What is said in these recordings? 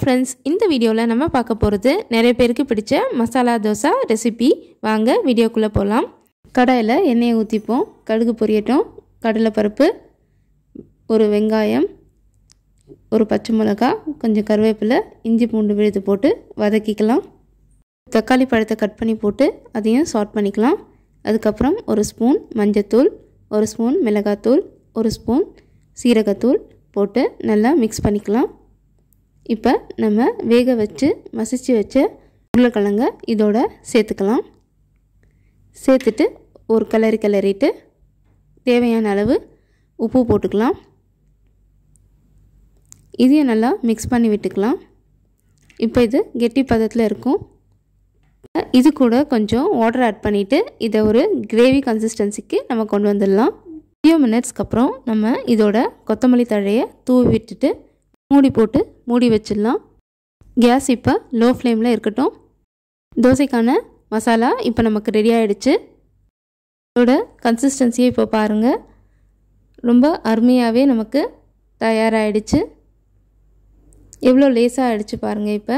friends இந்த வீடியோல நம்ம பார்க்க போறது நிறைய பேருக்கு பிடிச்ச மசாலா தோசை ரெசிபி வாங்க வீடியோக்குள்ள போலாம் கடாயில எண்ணெய் ஊத்திப்போம் கடுகு பொரியட்டும் கடலை பருப்பு ஒரு வெங்காயம் ஒரு பச்சை மிளகாய் கொஞ்சம் கறிவேப்பிலை இஞ்சி பூண்டு விழுது போட்டு வதக்கிக்கலாம் தக்காளி பழத்தை கட் பண்ணி போட்டு அதையும் சாட் பண்ணிக்கலாம் அதுக்கு அப்புறம் ஒரு ஸ்பூன் மஞ்சள் தூள் ஒரு ஸ்பூன் மிளகாய் தூள் ஒரு ஸ்பூன் சீரகத்தூள் போட்டு நல்லா மிக்ஸ் பண்ணிக்கலாம் இப்போ நம்ம வேக வச்சு மசிச்சு வச்ச உருளைக்கிழங்க இதோட சேர்த்துக்கலாம் சேர்த்துட்டு ஒரு கிளறிட்டு தேவையான அளவு உப்பு போட்டுக்கலாம் இதையும் நல்லா மிக்ஸ் பண்ணி விட்டுக்கலாம் இப்போ இது கெட்டி பதத்தில் இருக்கும் இது கூட கொஞ்சம் வாட்டர் ஆட் பண்ணிவிட்டு இதை ஒரு கிரேவி கன்சிஸ்டன்சிக்கு நம்ம கொண்டு வந்துடலாம் 2 மினிட்ஸ்க்கு அப்புறம் நம்ம இதோட கொத்தமல்லி தழையை தூவி விட்டுட்டு மூடி போட்டு மூடி வச்சிடலாம் கேஸ் இப்போ லோ ஃப்ளேமில் இருக்கட்டும் தோசைக்கான மசாலா இப்போ நமக்கு ரெடி ஆகிடுச்சு இதோட கன்சிஸ்டன்சியை இப்போ பாருங்கள் ரொம்ப அருமையாகவே நமக்கு தயாராகிடுச்சு எவ்வளோ லேஸாக ஆகிடுச்சு பாருங்கள் இப்போ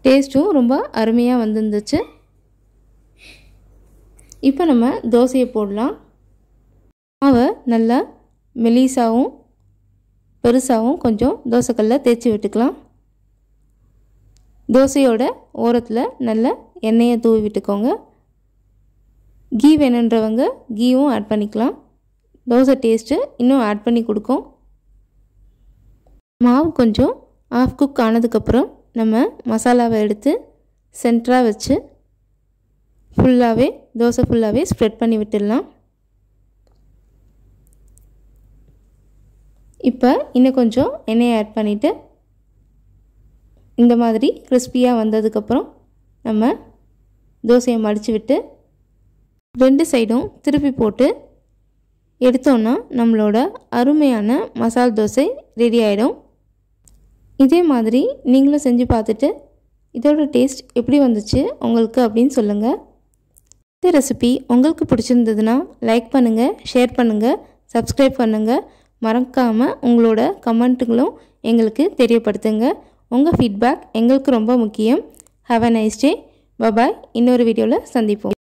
டேஸ்ட்டும் ரொம்ப அருமையாக வந்துருந்துச்சு இப்போ நம்ம தோசையை போடலாம் மாவை நல்லா மெலிசாவும் பெருசாகவும் கொஞ்சம் தோசைக்கல்லில் தேய்ச்சி விட்டுக்கலாம் தோசையோட ஓரத்தில் நல்ல எண்ணெயை தூவி விட்டுக்கோங்க கீ வேணுன்றவங்க கீயும் ஆட் பண்ணிக்கலாம் தோசை டேஸ்ட்டு இன்னும் ஆட் பண்ணி கொடுக்கும் மாவு கொஞ்சம் ஆஃப் குக் ஆனதுக்கப்புறம் நம்ம மசாலாவை எடுத்து சென்டராக வச்சு ஃபுல்லாகவே தோசை ஃபுல்லாகவே ஸ்ப்ரெட் பண்ணி விட்டுடலாம் இப்போ இன்னும் கொஞ்சம் எண்ணெயை ஆட் பண்ணிவிட்டு இந்த மாதிரி கிறிஸ்பியாக வந்ததுக்கப்புறம் நம்ம தோசையை மடித்து விட்டு 2 சைடும் திருப்பி போட்டு எடுத்தோன்னா நம்மளோட அருமையான மசால் தோசை ரெடி ஆகிடும் இதே மாதிரி நீங்களும் செஞ்சு பார்த்துட்டு இதோட டேஸ்ட் எப்படி வந்துச்சு உங்களுக்கு அப்படின்னு சொல்லுங்கள் இந்த ரெசிபி உங்களுக்கு பிடிச்சிருந்ததுன்னா லைக் பண்ணுங்கள் ஷேர் பண்ணுங்கள் சப்ஸ்கிரைப் பண்ணுங்கள் மறக்காமல் உங்களோட கமெண்ட்டுங்களும் எங்களுக்கு தெரியப்படுத்துங்க உங்கள் ஃபீட்பேக் எங்களுக்கு ரொம்ப முக்கியம் ஹேவ் அ நைஸ் டே பாய் இன்னொரு வீடியோவில் சந்திப்போம்